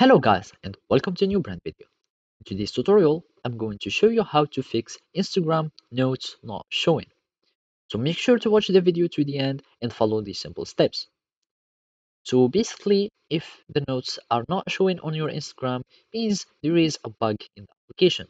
Hello guys and welcome to a new brand video. In today's tutorial, I'm going to show you how to fix Instagram notes not showing. So make sure to watch the video to the end and follow these simple steps. So basically, if the notes are not showing on your Instagram, means there is a bug in the application.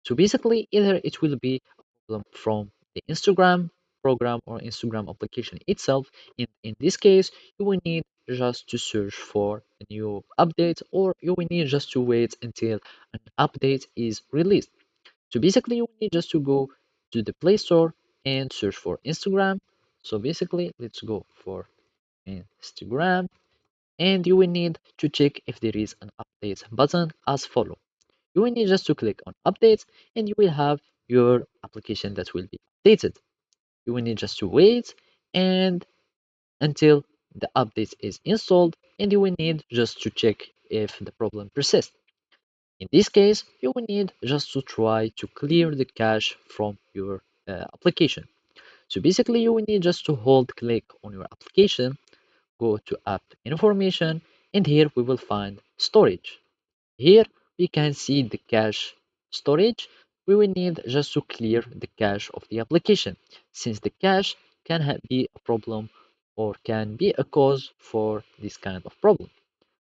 So basically, either it will be a problem from the Instagram program or Instagram application itself. In this case, you will need just to search for a new update, or you will need just to wait until an update is released. So basically, you will need just to go to the Play Store and search for Instagram. So basically, let's go for Instagram, and you will need to check if there is an update button as follow. You will need just to click on updates and you will have your application that will be updated. You will need just to wait and until the update is installed, and you will need just to check if the problem persists. In this case, you will need just to try to clear the cache from your application. So basically, you will need just to hold click on your application, go to app information, and here we will find storage. Here we can see the cache storage. We will need just to clear the cache of the application, since the cache can be a problem or can be a cause for this kind of problem.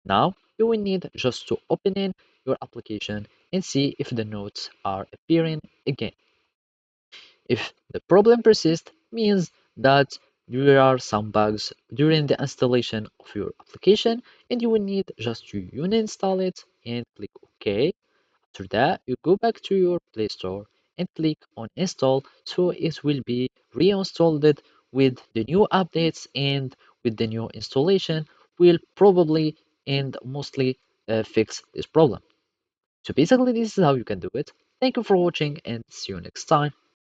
Now you will need just to open in your application and see if the notes are appearing again. If the problem persists, means that there are some bugs during the installation of your application and you will need just to uninstall it and click OK. After that, you go back to your Play Store and click on install, so it will be reinstalled with the new updates, and with the new installation will probably and mostly fix this problem. So basically this is how you can do it. Thank you for watching and see you next time.